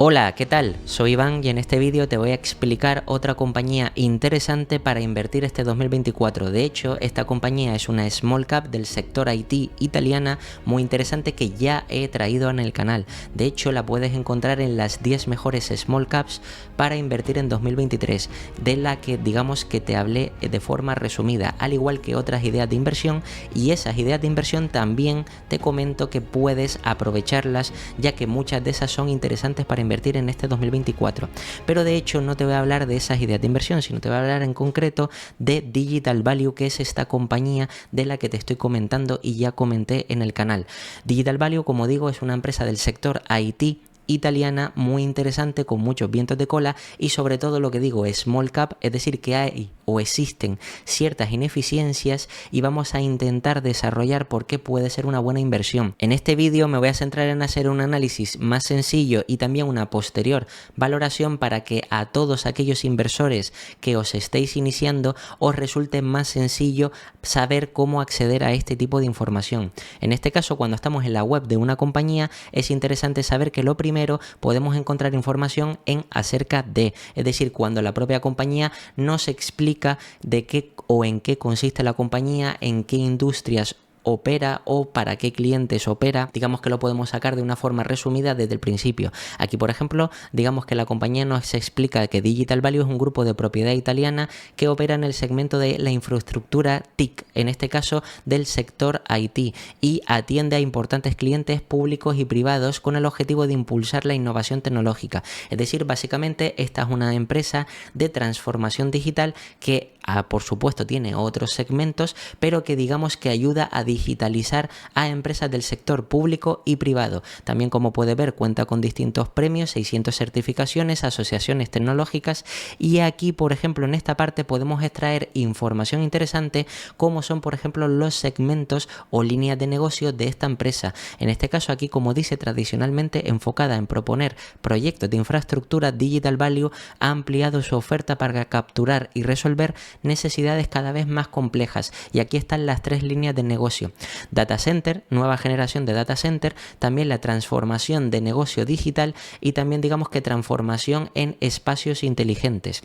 Hola, ¿qué tal? Soy Iván y en este vídeo te voy a explicar otra compañía interesante para invertir este 2024. De hecho, esta compañía es una small cap del sector IT italiana muy interesante que ya he traído en el canal. De hecho, la puedes encontrar en las 10 mejores small caps para invertir en 2023, de la que digamos que te hablé de forma resumida, al igual que otras ideas de inversión, y esas ideas de inversión también te comento que puedes aprovecharlas, ya que muchas de esas son interesantes para invertir en este 2024. Pero de hecho no te voy a hablar de esas ideas de inversión, sino te voy a hablar en concreto de Digital Value, que es esta compañía de la que te estoy comentando y ya comenté en el canal. Digital Value, como digo, es una empresa del sector IT italiana muy interesante, con muchos vientos de cola y sobre todo lo que digo es small cap, es decir que hay o existen ciertas ineficiencias y vamos a intentar desarrollar por qué puede ser una buena inversión. En este vídeo me voy a centrar en hacer un análisis más sencillo y también una posterior valoración para que a todos aquellos inversores que os estéis iniciando os resulte más sencillo saber cómo acceder a este tipo de información. En este caso, cuando estamos en la web de una compañía, es interesante saber que lo primero podemos encontrar información en acerca de, es decir, cuando la propia compañía nos explica de qué o en qué consiste la compañía, en qué industrias opera o para qué clientes opera. Digamos que lo podemos sacar de una forma resumida desde el principio. Aquí, por ejemplo, digamos que la compañía nos explica que Digital Value es un grupo de propiedad italiana que opera en el segmento de la infraestructura TIC, en este caso del sector IT, y atiende a importantes clientes públicos y privados con el objetivo de impulsar la innovación tecnológica. Es decir, básicamente esta es una empresa de transformación digital que por supuesto tiene otros segmentos, pero que digamos que ayuda a digitalizar a empresas del sector público y privado. También, como puede ver, cuenta con distintos premios, 600 certificaciones, asociaciones tecnológicas, y aquí, por ejemplo, en esta parte podemos extraer información interesante como son, por ejemplo, los segmentos o líneas de negocio de esta empresa. En este caso aquí, como dice, tradicionalmente enfocada en proponer proyectos de infraestructura, Digital Value ha ampliado su oferta para capturar y resolver necesidades cada vez más complejas, y aquí están las tres líneas de negocio: data center, nueva generación de data center, también la transformación de negocio digital y también digamos que transformación en espacios inteligentes.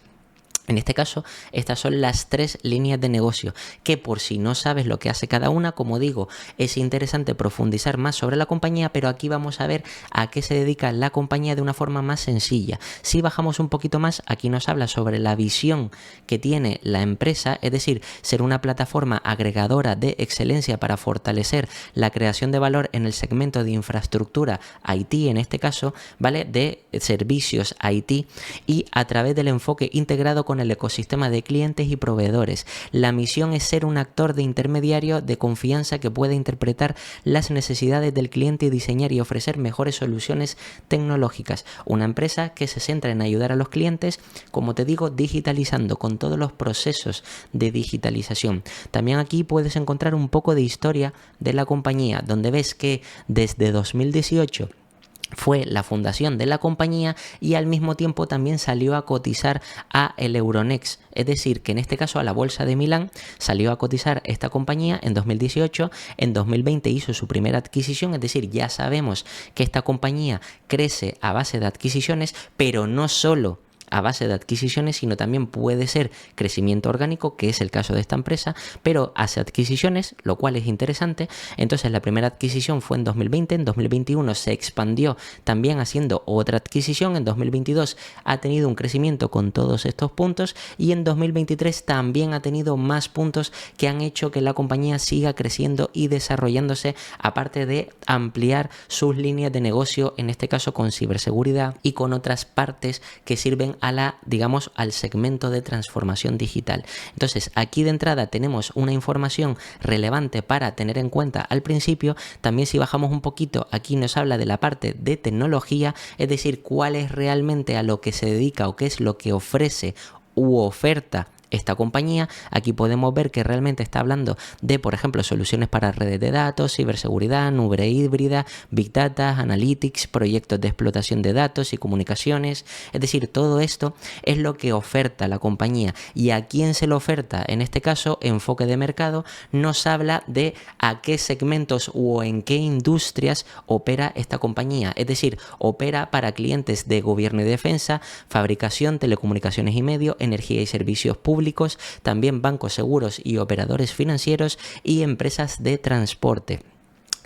En este caso, estas son las tres líneas de negocio, que por si no sabes lo que hace cada una, como digo, es interesante profundizar más sobre la compañía, pero aquí vamos a ver a qué se dedica la compañía de una forma más sencilla. Si bajamos un poquito más, aquí nos habla sobre la visión que tiene la empresa, es decir, ser una plataforma agregadora de excelencia para fortalecer la creación de valor en el segmento de infraestructura IT, en este caso, ¿vale?, de servicios IT, y a través del enfoque integrado con el ecosistema de clientes y proveedores. La misión es ser un actor de intermediario de confianza que pueda interpretar las necesidades del cliente y diseñar y ofrecer mejores soluciones tecnológicas. Una empresa que se centra en ayudar a los clientes, como te digo, digitalizando con todos los procesos de digitalización. También aquí puedes encontrar un poco de historia de la compañía, donde ves que desde 2018 fue la fundación de la compañía y al mismo tiempo también salió a cotizar a el Euronext, es decir, que en este caso a la bolsa de Milán salió a cotizar esta compañía en 2018, en 2020 hizo su primera adquisición, es decir, ya sabemos que esta compañía crece a base de adquisiciones, pero no solo a base de adquisiciones, sino también puede ser crecimiento orgánico, que es el caso de esta empresa, pero hace adquisiciones, lo cual es interesante. Entonces la primera adquisición fue en 2020, en 2021 se expandió también haciendo otra adquisición, en 2022 ha tenido un crecimiento con todos estos puntos y en 2023 también ha tenido más puntos que han hecho que la compañía siga creciendo y desarrollándose, aparte de ampliar sus líneas de negocio, en este caso con ciberseguridad y con otras partes que sirven digamos, al segmento de transformación digital. Entonces, aquí de entrada tenemos una información relevante para tener en cuenta al principio. También, si bajamos un poquito, aquí nos habla de la parte de tecnología, es decir, cuál es realmente a lo que se dedica o qué es lo que ofrece u oferta esta compañía, aquí podemos ver que realmente está hablando de, por ejemplo, soluciones para redes de datos, ciberseguridad, nube híbrida, Big Data, Analytics, proyectos de explotación de datos y comunicaciones. Es decir, todo esto es lo que oferta la compañía. ¿Y a quién se lo oferta? En este caso, enfoque de mercado nos habla de a qué segmentos o en qué industrias opera esta compañía. Es decir, opera para clientes de gobierno y defensa, fabricación, telecomunicaciones y medio, energía y servicios públicos, también bancos, seguros y operadores financieros y empresas de transporte.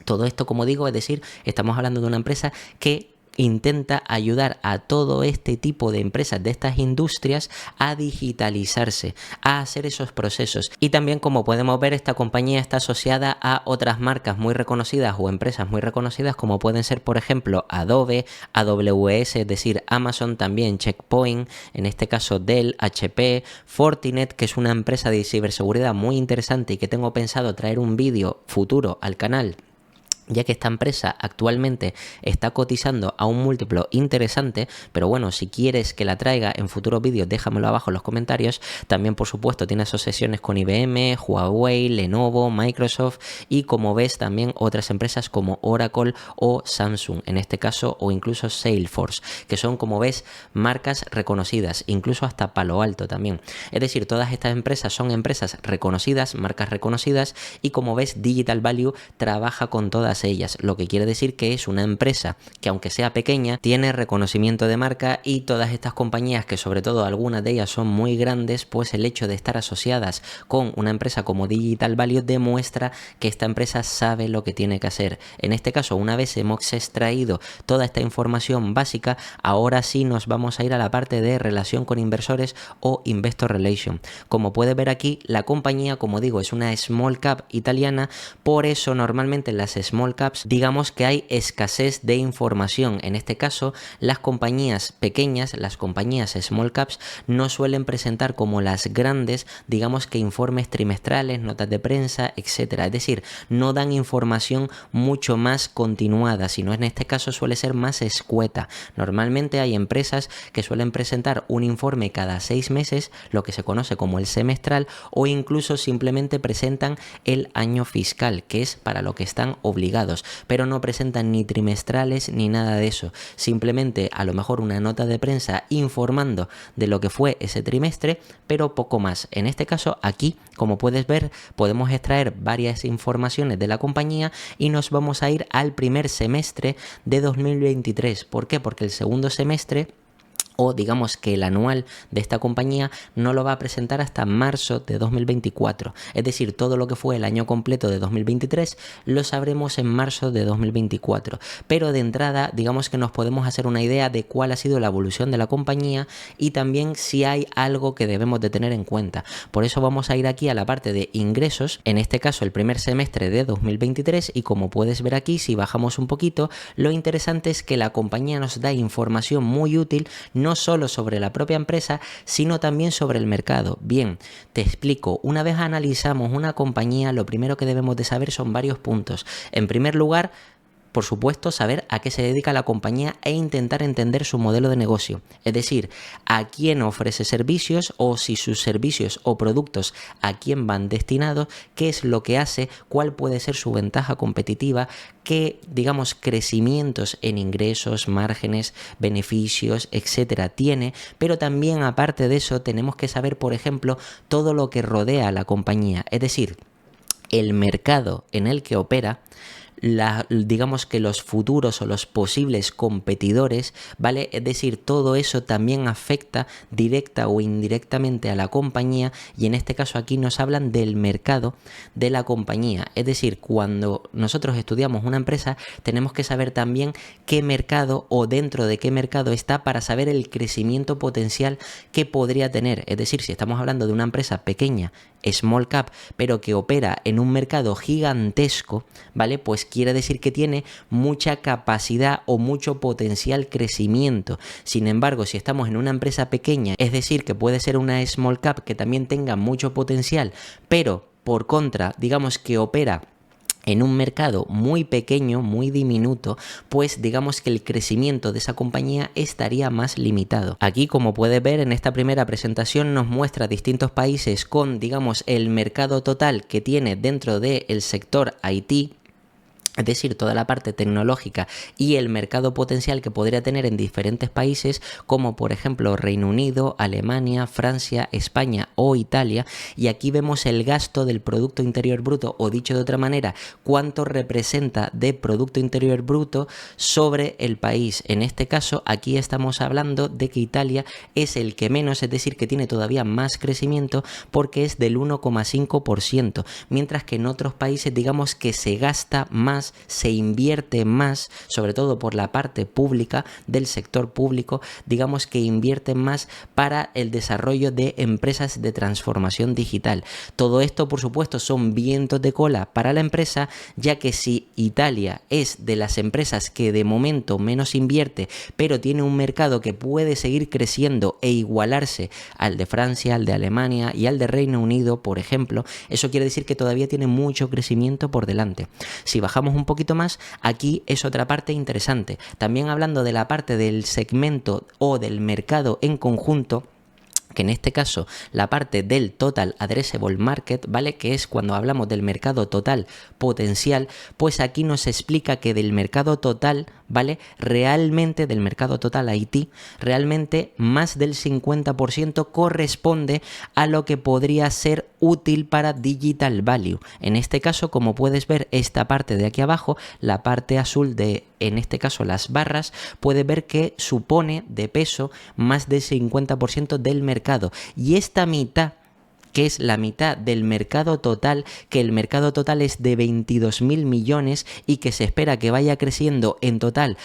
Todo esto, como digo, es decir, estamos hablando de una empresa que intenta ayudar a todo este tipo de empresas de estas industrias a digitalizarse, a hacer esos procesos. Y también, como podemos ver, esta compañía está asociada a otras marcas muy reconocidas o empresas muy reconocidas, como pueden ser, por ejemplo, Adobe, AWS, es decir, Amazon, también Checkpoint, en este caso Dell, HP, Fortinet, que es una empresa de ciberseguridad muy interesante y que tengo pensado traer un vídeo futuro al canal, ya que esta empresa actualmente está cotizando a un múltiplo interesante, pero bueno, si quieres que la traiga en futuros vídeos, déjamelo abajo en los comentarios. También, por supuesto, tiene asociaciones con IBM, Huawei, Lenovo, Microsoft y, como ves, también otras empresas como Oracle o Samsung, en este caso, o incluso Salesforce, que son, como ves, marcas reconocidas, incluso hasta Palo Alto también. Es decir, todas estas empresas son empresas reconocidas, marcas reconocidas, y como ves, Digital Value trabaja con todas ellas, lo que quiere decir que es una empresa que, aunque sea pequeña, tiene reconocimiento de marca, y todas estas compañías, que sobre todo algunas de ellas son muy grandes, pues el hecho de estar asociadas con una empresa como Digital Value demuestra que esta empresa sabe lo que tiene que hacer. En este caso, una vez hemos extraído toda esta información básica, ahora sí nos vamos a ir a la parte de relación con inversores o Investor Relation. Como puedes ver aquí, la compañía, como digo, es una small cap italiana, por eso normalmente en las small caps digamos que hay escasez de información. En este caso, las compañías pequeñas, las compañías small caps, no suelen presentar como las grandes, digamos que informes trimestrales, notas de prensa, etcétera. Es decir, no dan información mucho más continuada, sino en este caso suele ser más escueta. Normalmente hay empresas que suelen presentar un informe cada 6 meses, lo que se conoce como el semestral, o incluso simplemente presentan el año fiscal, que es para lo que están obligados, pero no presentan ni trimestrales ni nada de eso. Simplemente a lo mejor una nota de prensa informando de lo que fue ese trimestre, pero poco más. En este caso, aquí, como puedes ver, podemos extraer varias informaciones de la compañía y nos vamos a ir al primer semestre de 2023. ¿Por qué? Porque el segundo semestre, o digamos que el anual de esta compañía, no lo va a presentar hasta marzo de 2024. Es decir, todo lo que fue el año completo de 2023 lo sabremos en marzo de 2024. Pero de entrada, digamos que nos podemos hacer una idea de cuál ha sido la evolución de la compañía y también si hay algo que debemos de tener en cuenta. Por eso vamos a ir aquí a la parte de ingresos, en este caso el primer semestre de 2023, y como puedes ver aquí, si bajamos un poquito, lo interesante es que la compañía nos da información muy útil, no solo sobre la propia empresa, sino también sobre el mercado. Bien, te explico. Una vez analizamos una compañía, lo primero que debemos de saber son varios puntos. En primer lugar, por supuesto, saber a qué se dedica la compañía e intentar entender su modelo de negocio. Es decir, a quién ofrece servicios, o si sus servicios o productos a quién van destinados, qué es lo que hace, cuál puede ser su ventaja competitiva, qué, digamos, crecimientos en ingresos, márgenes, beneficios, etcétera tiene. Pero también, aparte de eso, tenemos que saber, por ejemplo, todo lo que rodea a la compañía. Es decir, el mercado en el que opera, digamos que los futuros o los posibles competidores, ¿vale? Es decir, todo eso también afecta directa o indirectamente a la compañía, y en este caso aquí nos hablan del mercado de la compañía. Es decir, cuando nosotros estudiamos una empresa, tenemos que saber también qué mercado o dentro de qué mercado está, para saber el crecimiento potencial que podría tener. Es decir, si estamos hablando de una empresa pequeña, small cap, pero que opera en un mercado gigantesco, ¿vale? Pues quiere decir que tiene mucha capacidad o mucho potencial crecimiento. Sin embargo, si estamos en una empresa pequeña, es decir, que puede ser una small cap que también tenga mucho potencial, pero por contra, digamos que opera en un mercado muy pequeño, muy diminuto, pues digamos que el crecimiento de esa compañía estaría más limitado. Aquí, como puedes ver en esta primera presentación, nos muestra distintos países con, digamos, el mercado total que tiene dentro del sector IT. Es decir, toda la parte tecnológica y el mercado potencial que podría tener en diferentes países, como por ejemplo Reino Unido, Alemania, Francia, España o Italia. Y aquí vemos el gasto del Producto Interior Bruto, o dicho de otra manera, cuánto representa de Producto Interior Bruto sobre el país. En este caso, aquí estamos hablando de que Italia es el que menos, es decir, que tiene todavía más crecimiento porque es del 1,5%, mientras que en otros países digamos que se gasta más, se invierte más, sobre todo por la parte pública del sector público, digamos que invierte más para el desarrollo de empresas de transformación digital. Todo esto, por supuesto, son vientos de cola para la empresa, ya que si Italia es de las empresas que de momento menos invierte, pero tiene un mercado que puede seguir creciendo e igualarse al de Francia, al de Alemania y al de Reino Unido, por ejemplo, eso quiere decir que todavía tiene mucho crecimiento por delante. Si bajamos un poquito más, aquí es otra parte interesante. También hablando de la parte del segmento o del mercado en conjunto, que en este caso la parte del Total Addressable Market, ¿vale? Que es cuando hablamos del mercado total potencial, pues aquí nos explica que del mercado total, ¿vale? Realmente del mercado total IT, realmente más del 50% corresponde a lo que podría ser útil para Digital Value. En este caso, como puedes ver, esta parte de aquí abajo, la parte azul de, en este caso, las barras, puedes ver que supone de peso más del 50% del mercado. Y esta mitad, que es la mitad del mercado total, que el mercado total es de 22.000 millones y que se espera que vaya creciendo en total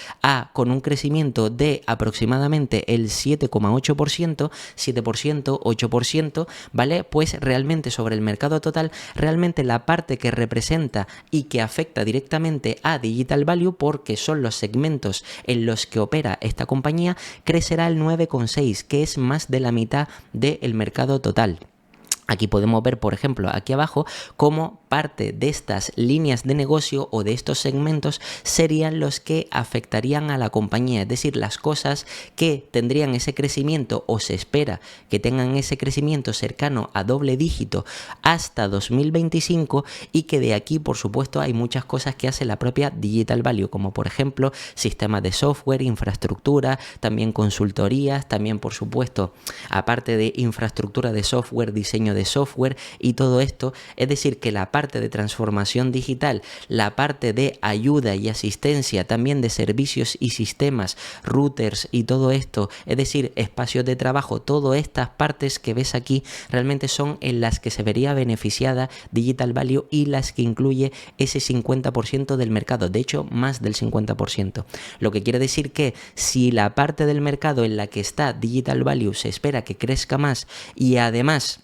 con un crecimiento de aproximadamente el 7,8%, 7%, 8%, ¿vale? Pues realmente sobre el mercado total, realmente la parte que representa y que afecta directamente a Digital Value, porque son los segmentos en los que opera esta compañía, crecerá el 9,6%, que es más de la mitad del mercado total. Aquí podemos ver, por ejemplo, aquí abajo, cómo parte de estas líneas de negocio o de estos segmentos serían los que afectarían a la compañía, es decir, las cosas que tendrían ese crecimiento o se espera que tengan ese crecimiento cercano a doble dígito hasta 2025 y que de aquí, por supuesto, hay muchas cosas que hace la propia Digital Value, como por ejemplo, sistemas de software, infraestructura, también consultorías, también, por supuesto, aparte de infraestructura de software, diseño de software y todo esto, es decir, que la parte de transformación digital, la parte de ayuda y asistencia, también de servicios y sistemas, routers y todo esto, es decir, espacios de trabajo, todas estas partes que ves aquí realmente son en las que se vería beneficiada Digital Value y las que incluye ese 50% del mercado, de hecho más del 50%. Lo que quiere decir que si la parte del mercado en la que está Digital Value se espera que crezca más y además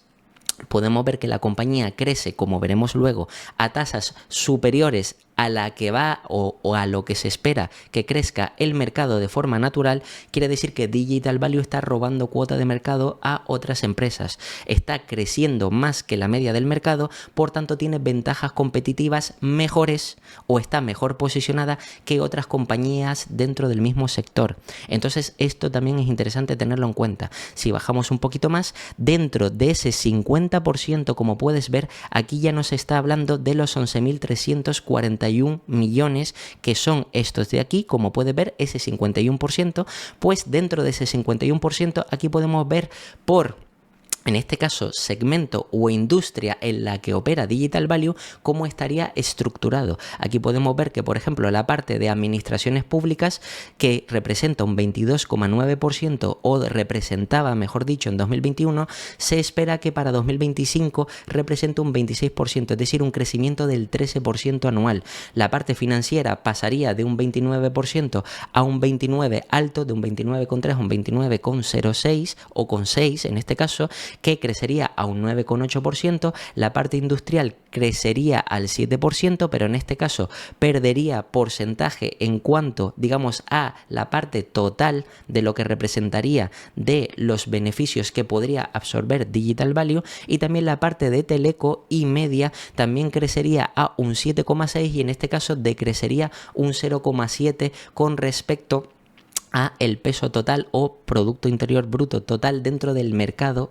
podemos ver que la compañía crece, como veremos luego, a tasas superiores a la que va o a lo que se espera que crezca el mercado de forma natural, quiere decir que Digital Value está robando cuota de mercado a otras empresas. Está creciendo más que la media del mercado, por tanto tiene ventajas competitivas mejores o está mejor posicionada que otras compañías dentro del mismo sector. Entonces esto también es interesante tenerlo en cuenta. Si bajamos un poquito más, dentro de ese 50%, como puedes ver, aquí ya nos está hablando de los 11.341 millones, que son estos de aquí, como puedes ver, ese 51%, pues dentro de ese 51% aquí podemos ver en este caso, segmento o industria en la que opera Digital Value, cómo estaría estructurado. Aquí podemos ver que, por ejemplo, la parte de administraciones públicas, que representa un 22,9% o representaba, mejor dicho, en 2021, se espera que para 2025 represente un 26%, es decir, un crecimiento del 13% anual. La parte financiera pasaría de un 29% a un 29% alto, de un 29,3 a un 29,06 o con 6 en este caso, que crecería a un 9,8%, la parte industrial crecería al 7%, pero en este caso perdería porcentaje en cuanto, digamos, a la parte total de lo que representaría de los beneficios que podría absorber Digital Value, y también la parte de teleco y media también crecería a un 7,6 y en este caso decrecería un 0,7 con respecto a el peso total o Producto Interior Bruto total dentro del mercado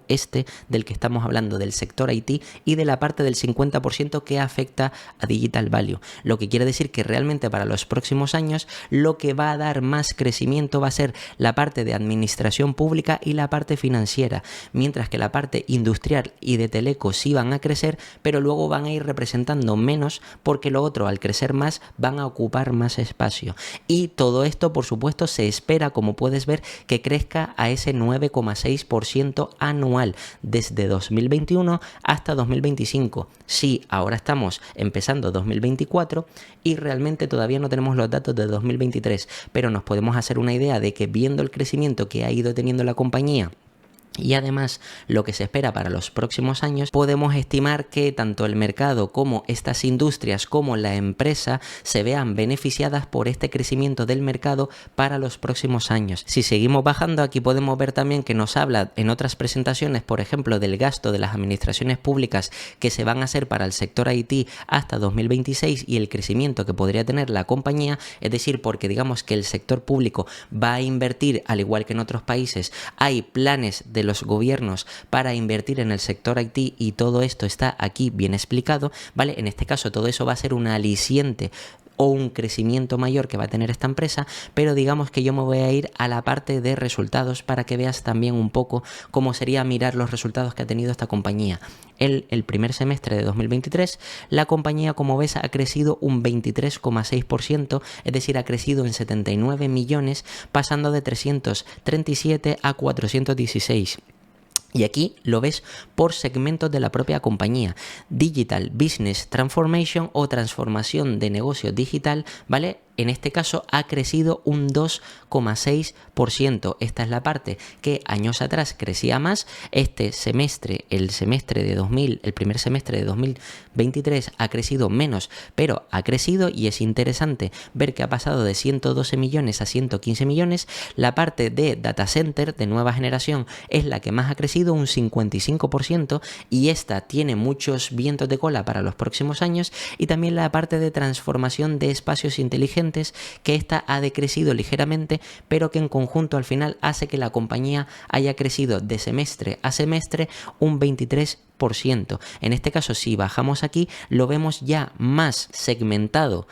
del que estamos hablando, del sector IT, y de la parte del 50% que afecta a Digital Value. Lo que quiere decir que realmente para los próximos años lo que va a dar más crecimiento va a ser la parte de administración pública y la parte financiera, mientras que la parte industrial y de teleco sí van a crecer, pero luego van a ir representando menos porque lo otro, al crecer más, van a ocupar más espacio. Y todo esto, por supuesto, se espera, como puedes ver, que crezca a ese 9,6% anual desde 2021 hasta 2025. Sí, ahora estamos empezando 2024 y realmente todavía no tenemos los datos de 2023, pero nos podemos hacer una idea de que viendo el crecimiento que ha ido teniendo la compañía y además lo que se espera para los próximos años, podemos estimar que tanto el mercado como estas industrias como la empresa se vean beneficiadas por este crecimiento del mercado para los próximos años. Si seguimos bajando, aquí podemos ver también que nos habla en otras presentaciones, por ejemplo, del gasto de las administraciones públicas que se van a hacer para el sector IT hasta 2026 y el crecimiento que podría tener la compañía, es decir, porque digamos que el sector público va a invertir, al igual que en otros países, hay planes de los gobiernos para invertir en el sector IT y todo esto está aquí bien explicado, ¿vale? En este caso todo eso va a ser un aliciente o un crecimiento mayor que va a tener esta empresa, pero digamos que yo me voy a ir a la parte de resultados para que veas también un poco cómo sería mirar los resultados que ha tenido esta compañía. El primer semestre de 2023, la compañía, como ves, ha crecido un 23,6%, es decir, ha crecido en 79 millones, pasando de 337 a 416. Y aquí lo ves por segmentos de la propia compañía. Digital Business Transformation o transformación de negocio digital, ¿vale? En este caso ha crecido un 2,6%. Esta es la parte que años atrás crecía más. Este semestre, el primer semestre de 2023 ha crecido menos, pero ha crecido y es interesante ver que ha pasado de 112 millones a 115 millones. La parte de data center de nueva generación es la que más ha crecido, un 55%, y esta tiene muchos vientos de cola para los próximos años. Y también la parte de transformación de espacios inteligentes, que esta ha decrecido ligeramente, pero que en conjunto al final hace que la compañía haya crecido de semestre a semestre un 23%. En este caso, si bajamos aquí, lo vemos ya más segmentado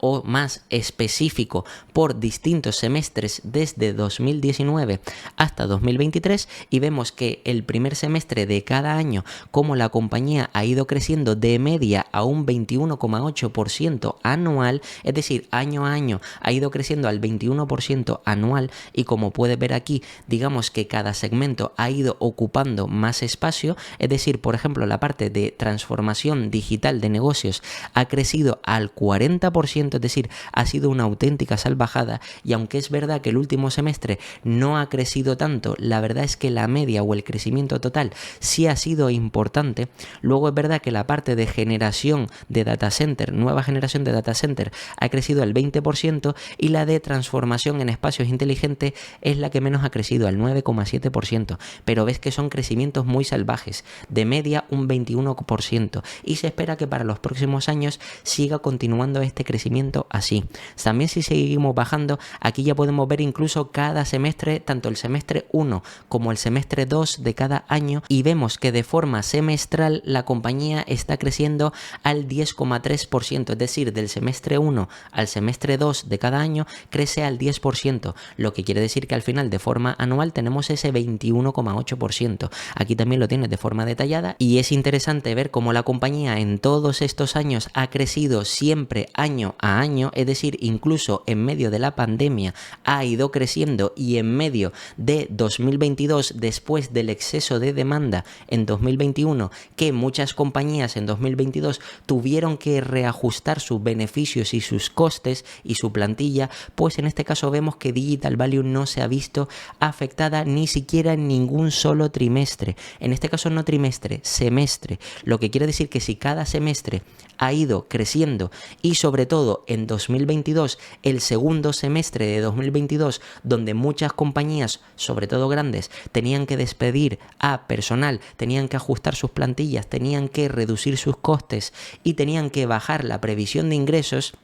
o más específico por distintos semestres desde 2019 hasta 2023, y vemos que el primer semestre de cada año, como la compañía ha ido creciendo de media a un 21,8% anual, es decir, año a año ha ido creciendo al 21% anual, y como puedes ver aquí, digamos que cada segmento ha ido ocupando más espacio, es decir, por ejemplo, la parte de transformación digital de negocios ha crecido al 40%, es decir, ha sido una auténtica salvajada. Y aunque es verdad que el último semestre no ha crecido tanto, la verdad es que la media o el crecimiento total sí ha sido importante. Luego es verdad que la parte de generación de data center, nueva generación de data center, ha crecido al 20%, y la de transformación en espacios inteligentes es la que menos ha crecido, al 9,7%. Pero ves que son crecimientos muy salvajes, de media un 21%, y se espera que para los próximos años siga continuando este crecimiento así. También si seguimos bajando, aquí ya podemos ver incluso cada semestre, tanto el semestre 1 como el semestre 2 de cada año, y vemos que de forma semestral la compañía está creciendo al 10,3%, es decir, del semestre 1 al semestre 2 de cada año crece al 10%, lo que quiere decir que al final de forma anual tenemos ese 21,8%. Aquí también lo tienes de forma detallada, y es interesante ver cómo la compañía en todos estos años ha crecido siempre año año a año, es decir, incluso en medio de la pandemia ha ido creciendo, y en medio de 2022, después del exceso de demanda en 2021, que muchas compañías en 2022 tuvieron que reajustar sus beneficios y sus costes y su plantilla, pues en este caso vemos que Digital Value no se ha visto afectada ni siquiera en ningún solo trimestre. En este caso no trimestre, semestre, lo que quiere decir que si cada semestre ha ido creciendo, y sobre todo en 2022, el segundo semestre de 2022, donde muchas compañías, sobre todo grandes, tenían que despedir a personal, tenían que ajustar sus plantillas, tenían que reducir sus costes y tenían que bajar la previsión de ingresos,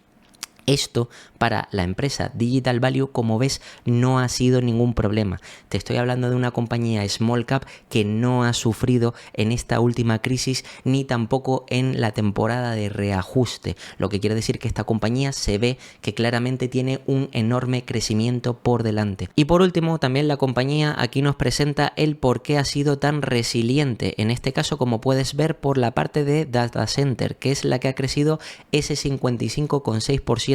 esto para la empresa Digital Value, como ves, no ha sido ningún problema. Te estoy hablando de una compañía small cap que no ha sufrido en esta última crisis ni tampoco en la temporada de reajuste, lo que quiere decir que esta compañía se ve que claramente tiene un enorme crecimiento por delante. Y por último, también la compañía aquí nos presenta el por qué ha sido tan resiliente, en este caso como puedes ver por la parte de Data Center, que es la que ha crecido ese 55,6%,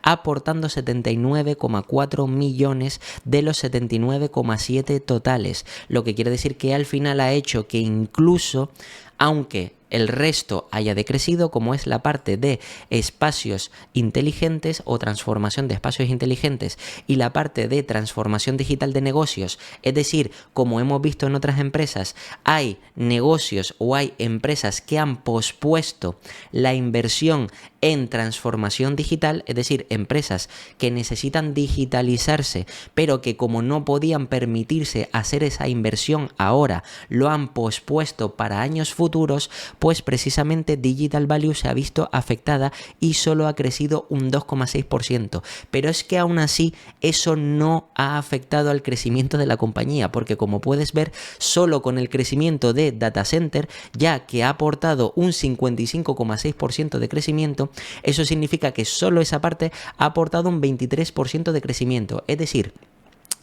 aportando 79,4 millones de los 79,7 totales, lo que quiere decir que al final ha hecho que incluso, aunque el resto haya decrecido, como es la parte de espacios inteligentes o transformación de espacios inteligentes y la parte de transformación digital de negocios, es decir, como hemos visto en otras empresas, hay negocios o hay empresas que han pospuesto la inversión en transformación digital, es decir, empresas que necesitan digitalizarse, pero que como no podían permitirse hacer esa inversión ahora, lo han pospuesto para años futuros, pues precisamente Digital Value se ha visto afectada y solo ha crecido un 2,6%. Pero es que aún así eso no ha afectado al crecimiento de la compañía, porque como puedes ver, solo con el crecimiento de Data Center, ya que ha aportado un 55,6% de crecimiento, eso significa que solo esa parte ha aportado un 23% de crecimiento. Es decir,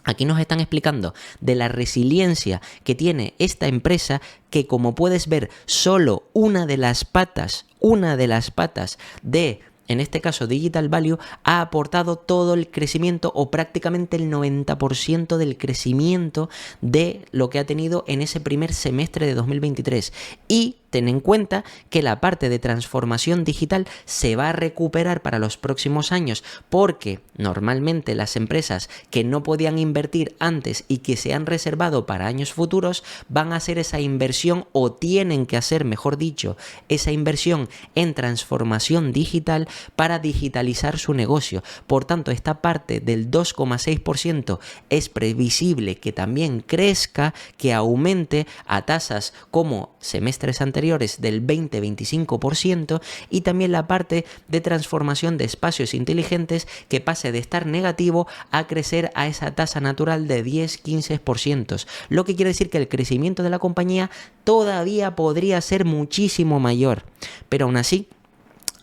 aquí nos están explicando de la resiliencia que tiene esta empresa, que como puedes ver, solo una de las patas de, en este caso Digital Value, ha aportado todo el crecimiento o prácticamente el 90% del crecimiento de lo que ha tenido en ese primer semestre de 2023. Y ten en cuenta que la parte de transformación digital se va a recuperar para los próximos años, porque normalmente las empresas que no podían invertir antes y que se han reservado para años futuros van a hacer esa inversión, o tienen que hacer, mejor dicho, esa inversión en transformación digital para digitalizar su negocio. Por tanto, esta parte del 2,6% es previsible que también crezca, que aumente a tasas como semestres anteriores del 20-25%, y también la parte de transformación de espacios inteligentes que pase de estar negativo a crecer a esa tasa natural de 10-15%, lo que quiere decir que el crecimiento de la compañía todavía podría ser muchísimo mayor, pero aún así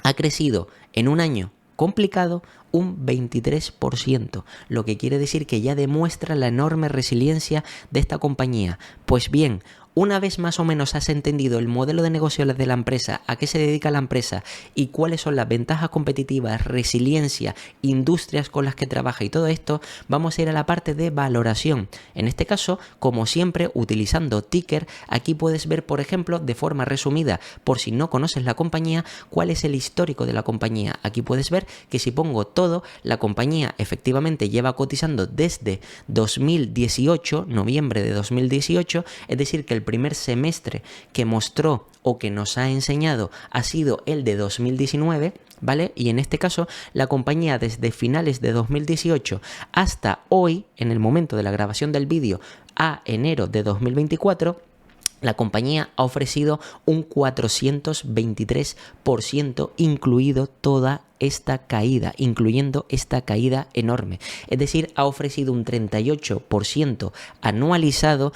ha crecido en un año complicado un 23%, lo que quiere decir que ya demuestra la enorme resiliencia de esta compañía. Pues bien, una vez más o menos has entendido el modelo de negocio de la empresa, a qué se dedica la empresa y cuáles son las ventajas competitivas, resiliencia, industrias con las que trabaja y todo esto, vamos a ir a la parte de valoración. En este caso, como siempre, utilizando ticker, aquí puedes ver, por ejemplo, de forma resumida, por si no conoces la compañía, cuál es el histórico de la compañía. Aquí puedes ver que si pongo todo, la compañía efectivamente lleva cotizando desde 2018, noviembre de 2018, es decir, que el primer semestre que mostró o que nos ha enseñado ha sido el de 2019, ¿vale? Y en este caso, la compañía desde finales de 2018 hasta hoy, en el momento de la grabación del vídeo, a enero de 2024, la compañía ha ofrecido un 423%, incluido toda esta caída, incluyendo esta caída enorme. Es decir, ha ofrecido un 38% anualizado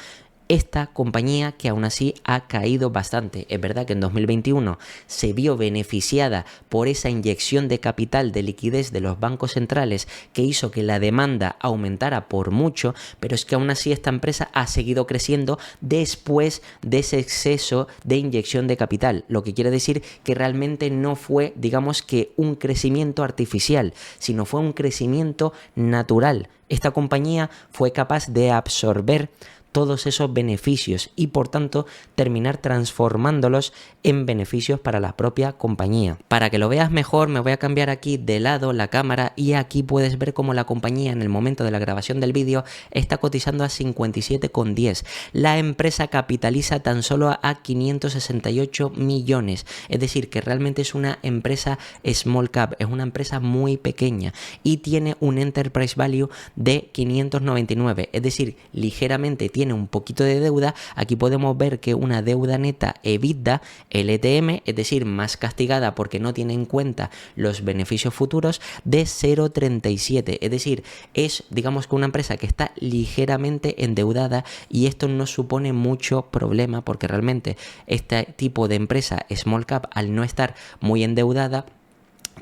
esta compañía que aún así ha caído bastante. Es verdad que en 2021 se vio beneficiada por esa inyección de capital, de liquidez de los bancos centrales que hizo que la demanda aumentara por mucho, pero es que aún así esta empresa ha seguido creciendo después de ese exceso de inyección de capital, lo que quiere decir que realmente no fue, digamos que un crecimiento artificial, sino fue un crecimiento natural. Esta compañía fue capaz de absorber todos esos beneficios y por tanto terminar transformándolos en beneficios para la propia compañía. Para que lo veas mejor me voy a cambiar aquí de lado la cámara y aquí puedes ver cómo la compañía en el momento de la grabación del vídeo está cotizando a 57,10. La empresa capitaliza tan solo a 568 millones, es decir que realmente es una empresa small cap, es una empresa muy pequeña y tiene un enterprise value de 599, es decir, ligeramente tiene un poquito de deuda. Aquí podemos ver que una deuda neta EBITDA LTM, es decir, más castigada porque no tiene en cuenta los beneficios futuros, de 0,37, es decir, es digamos que una empresa que está ligeramente endeudada y esto no supone mucho problema porque realmente este tipo de empresa small cap, al no estar muy endeudada,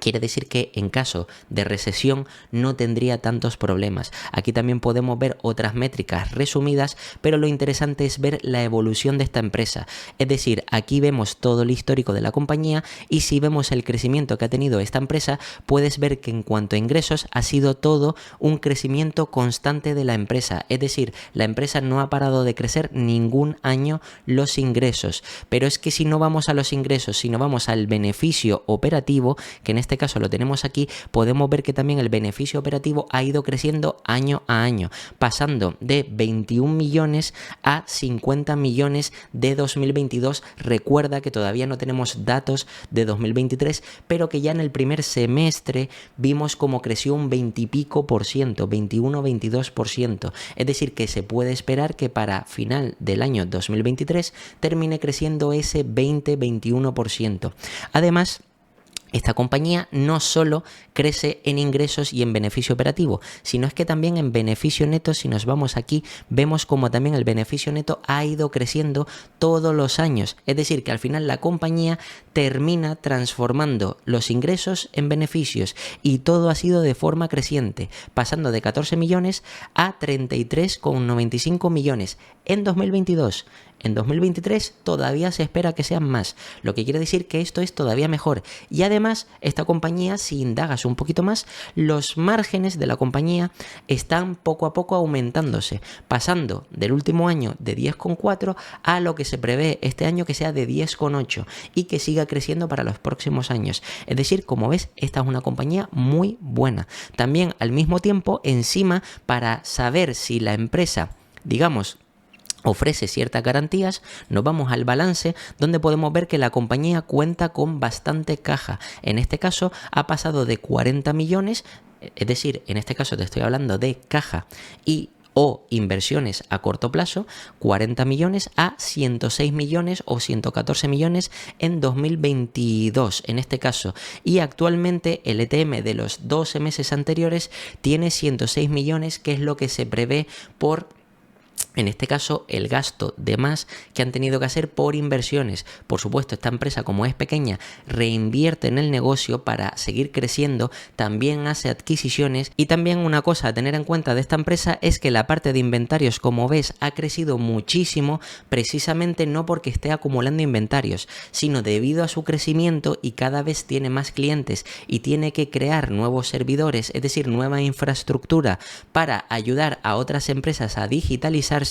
quiere decir que en caso de recesión no tendría tantos problemas. Aquí también podemos ver otras métricas resumidas, pero lo interesante es ver la evolución de esta empresa. Es decir, aquí vemos todo el histórico de la compañía y si vemos el crecimiento que ha tenido esta empresa, puedes ver que en cuanto a ingresos ha sido todo un crecimiento constante de la empresa. Es decir, la empresa no ha parado de crecer ningún año los ingresos. Pero es que si no vamos a los ingresos, si no vamos al beneficio operativo, que en este caso lo tenemos aquí, podemos ver que también el beneficio operativo ha ido creciendo año a año, pasando de 21 millones a 50 millones de 2022. Recuerda que todavía no tenemos datos de 2023, pero que ya en el primer semestre vimos como creció un 20 y pico por ciento, 21-22%. Es decir, que se puede esperar que para final del año 2023 termine creciendo ese 20-21%. Además, esta compañía no solo crece en ingresos y en beneficio operativo, sino es que también en beneficio neto, si nos vamos aquí, vemos como también el beneficio neto ha ido creciendo todos los años. Es decir, que al final la compañía termina transformando los ingresos en beneficios y todo ha sido de forma creciente, pasando de 14 millones a 33,95 millones en 2022. En 2023 todavía se espera que sean más, lo que quiere decir que esto es todavía mejor. Y además, esta compañía, si indagas un poquito más, los márgenes de la compañía están poco a poco aumentándose, pasando del último año de 10,4 a lo que se prevé este año que sea de 10,8 y que siga creciendo para los próximos años. Es decir, como ves, esta es una compañía muy buena. También al mismo tiempo, encima, para saber si la empresa, digamos, ofrece ciertas garantías, nos vamos al balance donde podemos ver que la compañía cuenta con bastante caja. En este caso ha pasado de 40 millones, es decir, en este caso te estoy hablando de caja o inversiones a corto plazo, 40 millones a 106 millones o 114 millones en 2022 en este caso, y actualmente el ETM de los 12 meses anteriores tiene 106 millones, que es lo que se prevé por, en este caso, el gasto de más que han tenido que hacer por inversiones. Por supuesto, esta empresa, como es pequeña, reinvierte en el negocio para seguir creciendo, también hace adquisiciones. Y también una cosa a tener en cuenta de esta empresa es que la parte de inventarios, como ves, ha crecido muchísimo, precisamente no porque esté acumulando inventarios, sino debido a su crecimiento y cada vez tiene más clientes y tiene que crear nuevos servidores, es decir, nueva infraestructura para ayudar a otras empresas a digitalizar,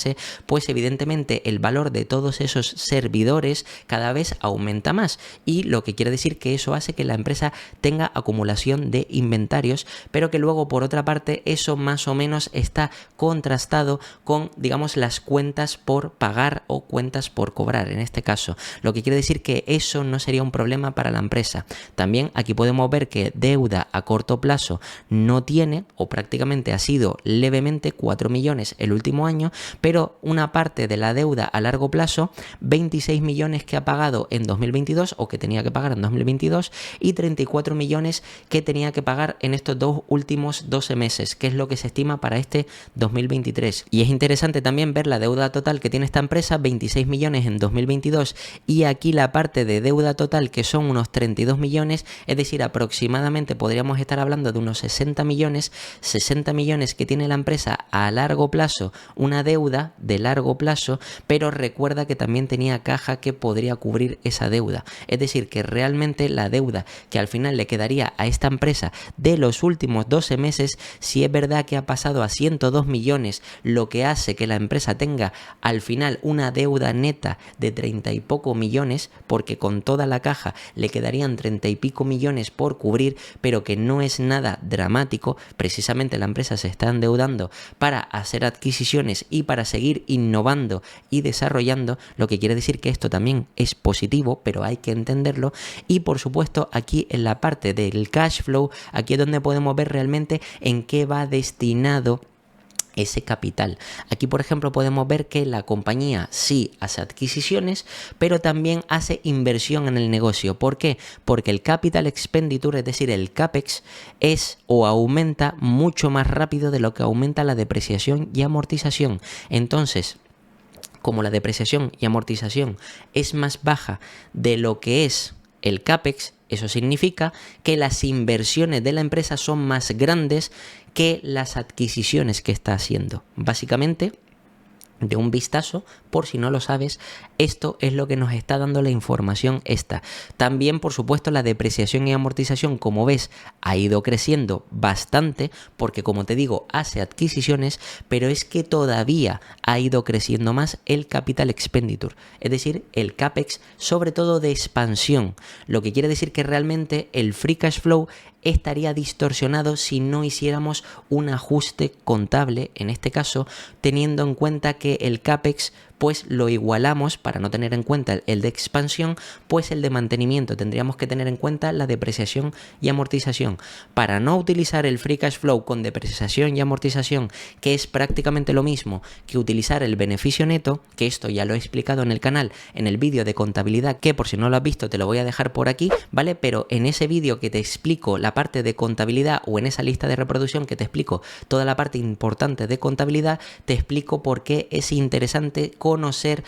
pues evidentemente el valor de todos esos servidores cada vez aumenta más, y lo que quiere decir que eso hace que la empresa tenga acumulación de inventarios, pero que luego por otra parte eso más o menos está contrastado con, digamos, las cuentas por pagar o cuentas por cobrar en este caso, lo que quiere decir que eso no sería un problema para la empresa. También aquí podemos ver que deuda a corto plazo no tiene, o prácticamente ha sido levemente 4 millones el último año, pero una parte de la deuda a largo plazo, 26 millones que ha pagado en 2022 o que tenía que pagar en 2022 y 34 millones que tenía que pagar en estos dos últimos 12 meses, que es lo que se estima para este 2023. Y es interesante también ver la deuda total que tiene esta empresa, 26 millones en 2022 y aquí la parte de deuda total que son unos 32 millones, es decir, aproximadamente podríamos estar hablando de unos 60 millones que tiene la empresa a largo plazo, una deuda de largo plazo, pero recuerda que también tenía caja que podría cubrir esa deuda. Es decir, que realmente la deuda que al final le quedaría a esta empresa de los últimos 12 meses, si es verdad que ha pasado a 102 millones, lo que hace que la empresa tenga al final una deuda neta de 30 y poco millones, porque con toda la caja le quedarían 30 y pico millones por cubrir, pero que no es nada dramático. Precisamente la empresa se está endeudando para hacer adquisiciones y para seguir innovando y desarrollando, lo que quiere decir que esto también es positivo, pero hay que entenderlo. Y por supuesto aquí en la parte del cash flow, aquí es donde podemos ver realmente en qué va destinado ese capital. Aquí, por ejemplo, podemos ver que la compañía sí hace adquisiciones, pero también hace inversión en el negocio. ¿Por qué? Porque el capital expenditure, es decir, el CAPEX, es o aumenta mucho más rápido de lo que aumenta la depreciación y amortización. Entonces, como la depreciación y amortización es más baja de lo que es el CAPEX, eso significa que las inversiones de la empresa son más grandes que las adquisiciones que está haciendo. Básicamente, de un vistazo, por si no lo sabes, esto es lo que nos está dando la información esta. También, por supuesto, la depreciación y amortización, como ves, ha ido creciendo bastante porque, como te digo, hace adquisiciones, pero es que todavía ha ido creciendo más el capital expenditure, es decir, el CAPEX, sobre todo de expansión, lo que quiere decir que realmente el free cash flow estaría distorsionado si no hiciéramos un ajuste contable, en este caso, teniendo en cuenta que el CAPEX pues lo igualamos para no tener en cuenta el de expansión, pues el de mantenimiento. Tendríamos que tener en cuenta la depreciación y amortización. Para no utilizar el free cash flow con depreciación y amortización, que es prácticamente lo mismo que utilizar el beneficio neto, que esto ya lo he explicado en el canal, en el vídeo de contabilidad, que por si no lo has visto te lo voy a dejar por aquí, ¿vale? Pero en ese vídeo que te explico la parte de contabilidad, o en esa lista de reproducción que te explico toda la parte importante de contabilidad, te explico por qué es interesante conocer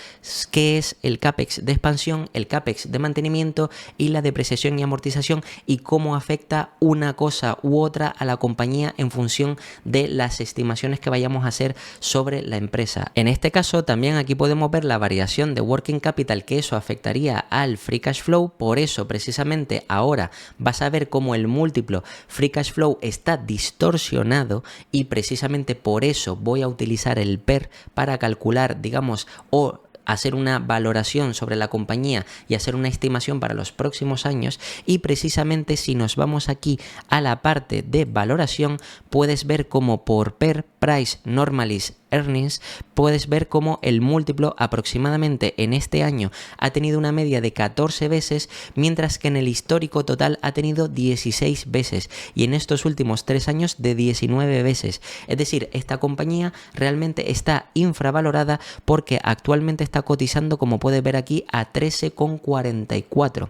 qué es el CAPEX de expansión, el CAPEX de mantenimiento y la depreciación y amortización, y cómo afecta una cosa u otra a la compañía en función de las estimaciones que vayamos a hacer sobre la empresa. En este caso también aquí podemos ver la variación de working capital, que eso afectaría al free cash flow. Por eso precisamente ahora vas a ver cómo el múltiplo free cash flow está distorsionado, y precisamente por eso voy a utilizar el PER para calcular, digamos, o hacer una valoración sobre la compañía y hacer una estimación para los próximos años. Y precisamente si nos vamos aquí a la parte de valoración, puedes ver como por PER, Price Normalized Earnings, puedes ver cómo el múltiplo aproximadamente en este año ha tenido una media de 14 veces, mientras que en el histórico total ha tenido 16 veces, y en estos últimos 3 años de 19 veces. Es decir, esta compañía realmente está infravalorada porque actualmente está cotizando, como puedes ver aquí, a 13,44.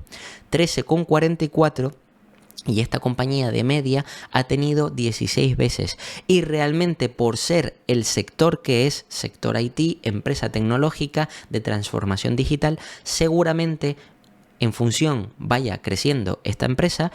13,44. Y esta compañía de media ha tenido 16 veces. Y realmente, por ser el sector que es, sector IT, empresa tecnológica de transformación digital, seguramente en función vaya creciendo esta empresa,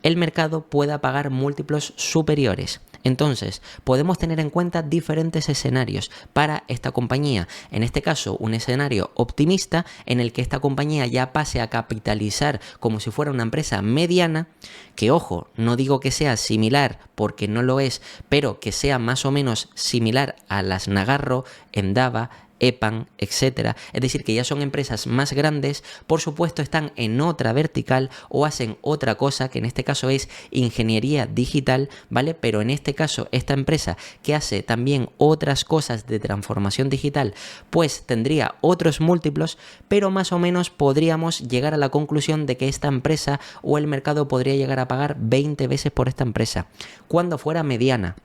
el mercado pueda pagar múltiplos superiores. Entonces, podemos tener en cuenta diferentes escenarios para esta compañía. En este caso, un escenario optimista en el que esta compañía ya pase a capitalizar como si fuera una empresa mediana, que, ojo, no digo que sea similar porque no lo es, pero que sea más o menos similar a las Nagarro, Endava, EPAM, etcétera. Es decir, que ya son empresas más grandes, por supuesto están en otra vertical o hacen otra cosa, que en este caso es ingeniería digital, ¿vale? Pero en este caso, esta empresa que hace también otras cosas de transformación digital, pues tendría otros múltiplos, pero más o menos podríamos llegar a la conclusión de que esta empresa o el mercado podría llegar a pagar 20 veces por esta empresa, cuando fuera mediana.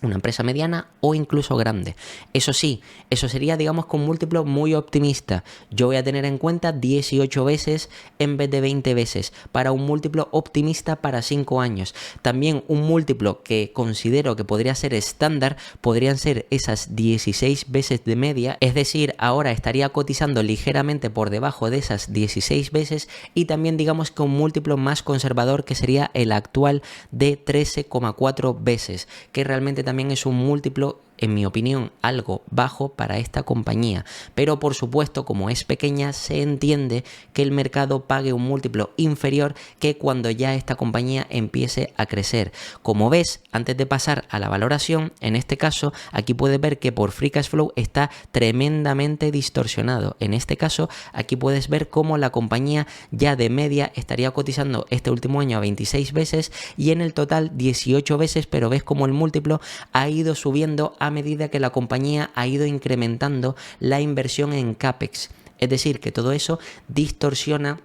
una empresa mediana o incluso grande. Eso sí, eso sería, digamos, con un múltiplo muy optimista. Yo voy a tener en cuenta 18 veces en vez de 20 veces para un múltiplo optimista para 5 años. También un múltiplo que considero que podría ser estándar podrían ser esas 16 veces de media, es decir, ahora estaría cotizando ligeramente por debajo de esas 16 veces, y también digamos que un múltiplo más conservador que sería el actual de 13,4 veces, que realmente también es un múltiplo, en mi opinión, algo bajo para esta compañía. Pero por supuesto, como es pequeña, se entiende que el mercado pague un múltiplo inferior que cuando ya esta compañía empiece a crecer. Como ves, antes de pasar a la valoración, en este caso, aquí puedes ver que por Free Cash Flow está tremendamente distorsionado. En este caso, aquí puedes ver cómo la compañía ya de media estaría cotizando este último año a 26 veces y en el total 18 veces, pero ves cómo el múltiplo ha ido subiendo a medida que la compañía ha ido incrementando la inversión en CAPEX. Es decir, que todo eso distorsiona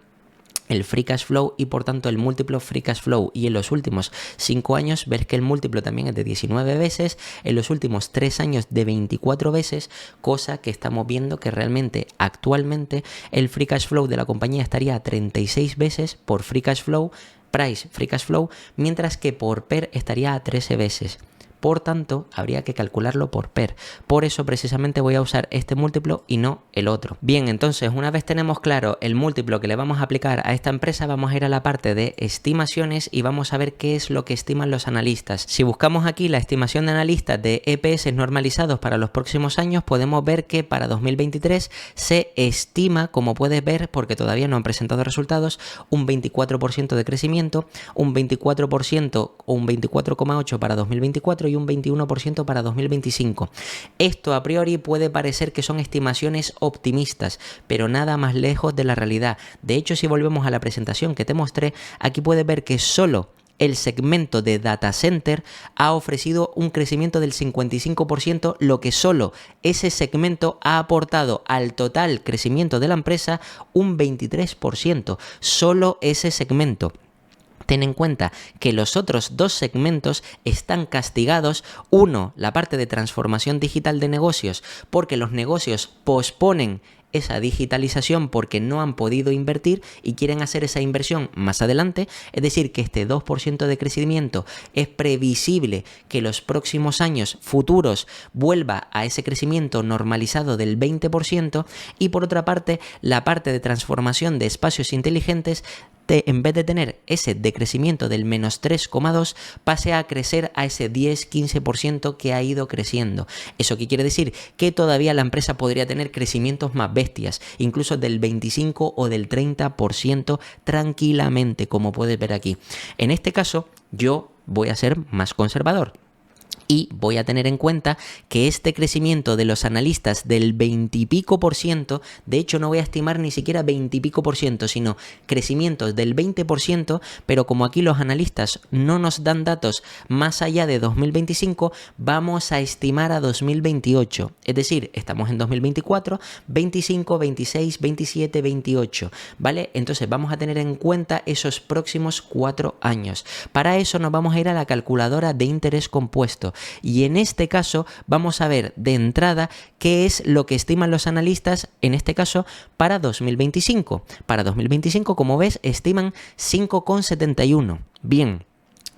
el Free Cash Flow y por tanto el múltiplo Free Cash Flow. Y en los últimos 5 años ves que el múltiplo también es de 19 veces, en los últimos 3 años de 24 veces, cosa que estamos viendo que realmente actualmente el Free Cash Flow de la compañía estaría a 36 veces por Free Cash Flow, Price Free Cash Flow, mientras que por PER estaría a 13 veces. Por tanto, habría que calcularlo por PER. Por eso precisamente voy a usar este múltiplo y no el otro. Bien, entonces una vez tenemos claro el múltiplo que le vamos a aplicar a esta empresa, vamos a ir a la parte de estimaciones y vamos a ver qué es lo que estiman los analistas. Si buscamos aquí la estimación de analistas de EPS normalizados para los próximos años, podemos ver que para 2023 se estima, como puedes ver, porque todavía no han presentado resultados, un 24% de crecimiento, un 24% o un 24,8% para 2024 y un 21% para 2025. Esto a priori puede parecer que son estimaciones optimistas, pero nada más lejos de la realidad. De hecho, si volvemos a la presentación que te mostré, aquí puedes ver que solo el segmento de data center ha ofrecido un crecimiento del 55%, lo que solo ese segmento ha aportado al total crecimiento de la empresa un 23%. Solo ese segmento. Ten en cuenta que los otros dos segmentos están castigados. Uno, la parte de transformación digital de negocios, porque los negocios posponen esa digitalización porque no han podido invertir y quieren hacer esa inversión más adelante. Es decir, que este 2% de crecimiento es previsible que los próximos años futuros vuelva a ese crecimiento normalizado del 20%. Y por otra parte, la parte de transformación de espacios inteligentes, en vez de tener ese decrecimiento del menos 3,2, pase a crecer a ese 10-15% que ha ido creciendo. ¿Eso qué quiere decir? Que todavía la empresa podría tener crecimientos más bestias, incluso del 25 o del 30% tranquilamente, como puedes ver aquí. En este caso, yo voy a ser más conservador. Y voy a tener en cuenta que este crecimiento de los analistas del 20 y pico por ciento, de hecho no voy a estimar ni siquiera 20 y pico por ciento, sino crecimientos del 20%, pero como aquí los analistas no nos dan datos más allá de 2025, vamos a estimar a 2028. Es decir, estamos en 2024, 25, 26, 27, 28, ¿vale? Entonces vamos a tener en cuenta esos próximos 4 años. Para eso nos vamos a ir a la calculadora de interés compuesto. Y en este caso vamos a ver de entrada qué es lo que estiman los analistas, en este caso para 2025. Para 2025, como ves, estiman 5,71. Bien.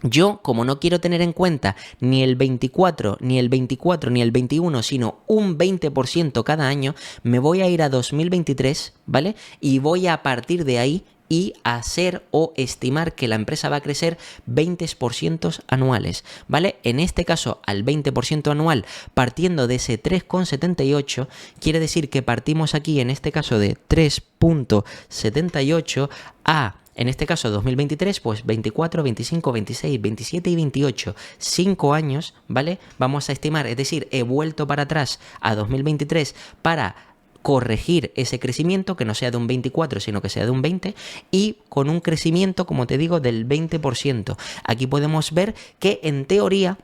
Yo, como no quiero tener en cuenta ni el 24, ni el 24, ni el 21, sino un 20% cada año, me voy a ir a 2023, ¿vale? Y voy a partir de ahí y hacer o estimar que la empresa va a crecer 20% anuales, ¿vale? En este caso, al 20% anual, partiendo de ese 3,78, quiere decir que partimos aquí, en este caso, de 3,78 a... En este caso 2023, pues 24, 25, 26, 27 y 28, 5 años, ¿vale? Vamos a estimar, es decir, he vuelto para atrás a 2023 para corregir ese crecimiento, que no sea de un 24, sino que sea de un 20, y con un crecimiento, como te digo, del 20%. Aquí podemos ver que en teoría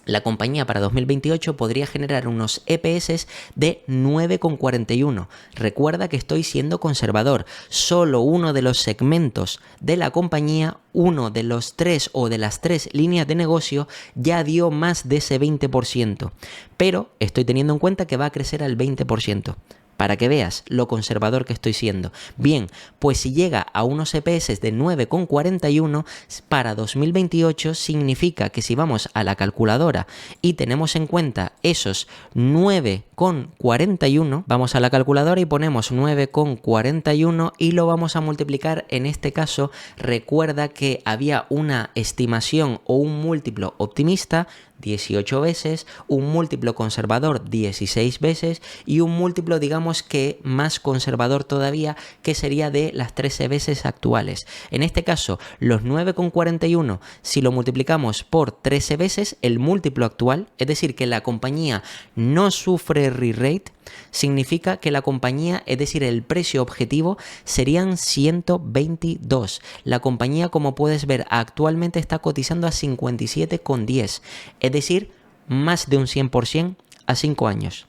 la compañía para 2028 podría generar unos EPS de 9,41. Recuerda que estoy siendo conservador. Solo uno de los segmentos de la compañía, uno de los tres o de las tres líneas de negocio ya dio más de ese 20%. Pero estoy teniendo en cuenta que va a crecer al 20%. Para que veas lo conservador que estoy siendo. Bien, pues si llega a unos EPS de 9,41 para 2028 significa que si vamos a la calculadora y tenemos en cuenta esos 9,41, vamos a la calculadora y ponemos 9,41 y lo vamos a multiplicar. En este caso, recuerda que había una estimación o un múltiplo optimista 18 veces, un múltiplo conservador 16 veces y un múltiplo digamos que más conservador todavía que sería de las 13 veces actuales. En este caso los 9,41 si lo multiplicamos por 13 veces el múltiplo actual, es decir que la compañía no sufre re-rate, significa que la compañía, es decir, el precio objetivo serían 122. La compañía, como puedes ver, actualmente está cotizando a 57,10, es decir, más de un 100% a 5 años,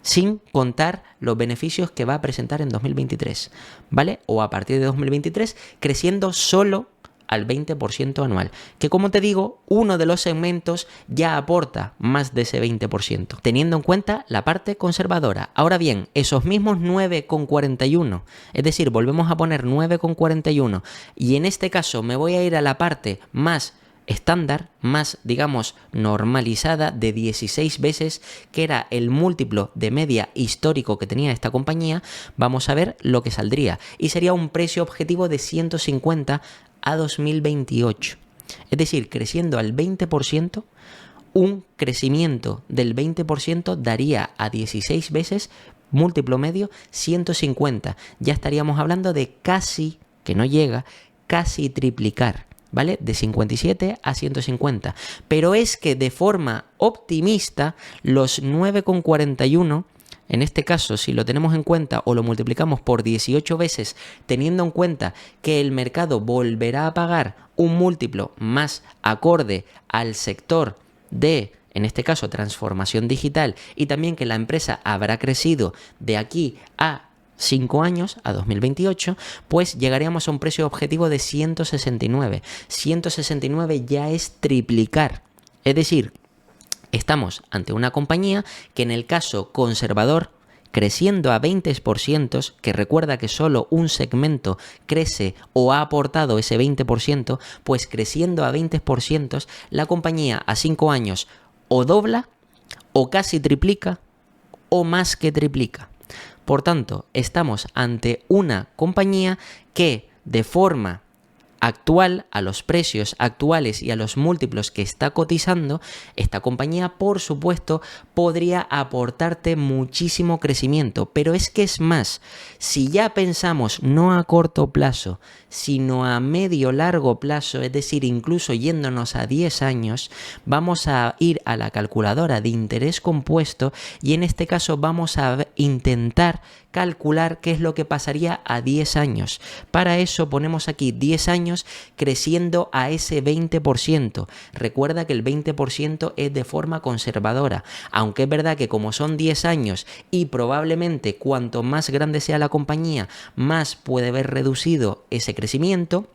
sin contar los beneficios que va a presentar en 2023, ¿vale? O a partir de 2023, creciendo solo al 20% anual, que como te digo, uno de los segmentos ya aporta más de ese 20%, teniendo en cuenta la parte conservadora. Ahora bien, esos mismos 9,41, es decir, volvemos a poner 9,41 y en este caso me voy a ir a la parte más estándar, más digamos normalizada de 16 veces, que era el múltiplo de media histórico que tenía esta compañía. Vamos a ver lo que saldría y sería un precio objetivo de 150 a 2028, es decir, creciendo al 20%, un crecimiento del 20% daría a 16 veces, múltiplo medio 150, ya estaríamos hablando de casi, que no llega, casi triplicar, ¿vale? De 57 a 150, pero es que de forma optimista los 9,41, en este caso, si lo tenemos en cuenta o lo multiplicamos por 18 veces, teniendo en cuenta que el mercado volverá a pagar un múltiplo más acorde al sector de, en este caso, transformación digital, y también que la empresa habrá crecido de aquí a 5 años, a 2028, pues llegaríamos a un precio objetivo de 169. 169 ya es triplicar. Es decir, estamos ante una compañía que en el caso conservador, creciendo a 20%, que recuerda que solo un segmento crece o ha aportado ese 20%, pues creciendo a 20%, la compañía a 5 años o dobla, o casi triplica, o más que triplica. Por tanto, estamos ante una compañía que de forma actual, a los precios actuales y a los múltiplos que está cotizando, esta compañía, por supuesto, podría aportarte muchísimo crecimiento. Pero es que es más, si ya pensamos no a corto plazo, sino a medio largo plazo, es decir, incluso yéndonos a 10 años, vamos a ir a la calculadora de interés compuesto y en este caso vamos a intentar calcular qué es lo que pasaría a 10 años. Para eso ponemos aquí 10 años creciendo a ese 20%. Recuerda que el 20% es de forma conservadora, aunque es verdad que como son 10 años y probablemente cuanto más grande sea la compañía, más puede ver reducido ese crecimiento,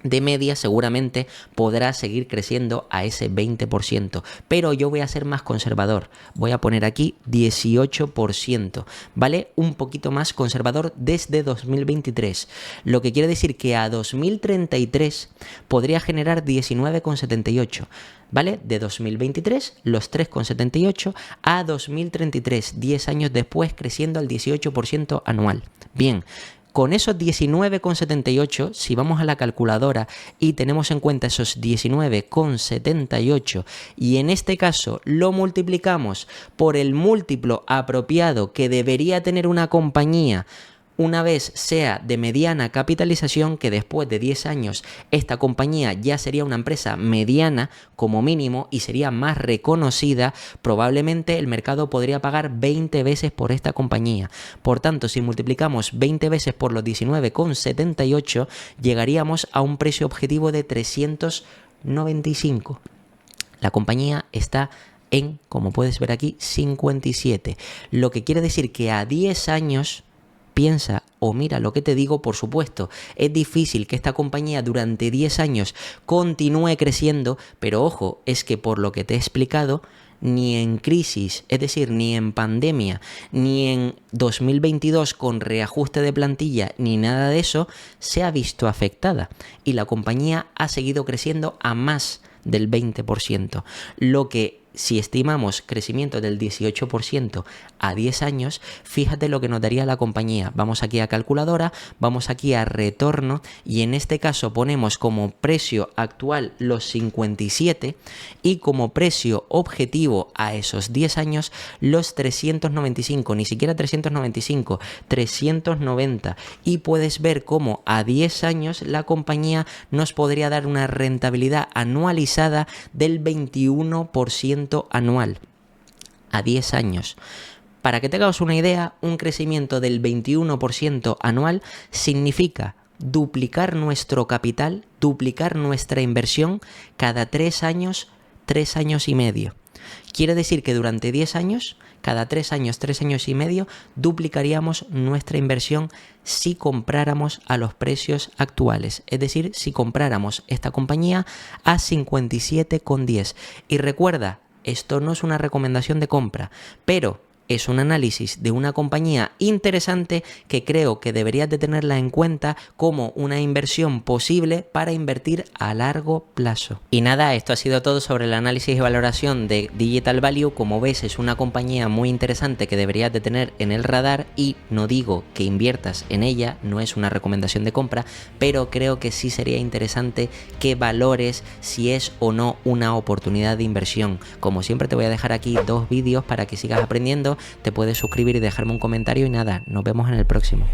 de media seguramente podrá seguir creciendo a ese 20%, pero yo voy a ser más conservador, voy a poner aquí 18%, ¿vale? Un poquito más conservador desde 2023, lo que quiere decir que a 2033 podría generar 19,78, ¿vale? De 2023, los 3,78 a 2033, 10 años después creciendo al 18% anual. Bien. Con esos 19,78, si vamos a la calculadora y tenemos en cuenta esos 19,78 y en este caso lo multiplicamos por el múltiplo apropiado que debería tener una compañía una vez sea de mediana capitalización, que después de 10 años esta compañía ya sería una empresa mediana como mínimo y sería más reconocida, probablemente el mercado podría pagar 20 veces por esta compañía. Por tanto, si multiplicamos 20 veces por los 19,78, llegaríamos a un precio objetivo de 395. La compañía está en, como puedes ver aquí, 57. Lo que quiere decir que a 10 años, piensa o mira lo que te digo, por supuesto, es difícil que esta compañía durante 10 años continúe creciendo, pero ojo, es que por lo que te he explicado, ni en crisis, es decir, ni en pandemia, ni en 2022 con reajuste de plantilla, ni nada de eso, se ha visto afectada. Y la compañía ha seguido creciendo a más del 20%, lo que si estimamos crecimiento del 18% a 10 años, fíjate lo que nos daría la compañía. Vamos aquí a calculadora, vamos aquí a retorno y en este caso ponemos como precio actual los 57 y como precio objetivo a esos 10 años los 395, ni siquiera 395, 390. Y puedes ver cómo a 10 años la compañía nos podría dar una rentabilidad anualizada del 21% anual a 10 años. Para que te hagas una idea, un crecimiento del 21% anual significa duplicar nuestro capital, duplicar nuestra inversión cada 3 años, 3 años y medio. Quiere decir que durante 10 años, cada 3 años, 3 años y medio, duplicaríamos nuestra inversión si compráramos a los precios actuales. Es decir, si compráramos esta compañía a 57,10. Y recuerda, esto no es una recomendación de compra, pero es un análisis de una compañía interesante que creo que deberías de tenerla en cuenta como una inversión posible para invertir a largo plazo. Y nada, esto ha sido todo sobre el análisis y valoración de Digital Value. Como ves, es una compañía muy interesante que deberías de tener en el radar y no digo que inviertas en ella, no es una recomendación de compra, pero creo que sí sería interesante que valores si es o no una oportunidad de inversión. Como siempre te voy a dejar aquí 2 vídeos para que sigas aprendiendo. Te puedes suscribir y dejarme un comentario y nada, nos vemos en el próximo.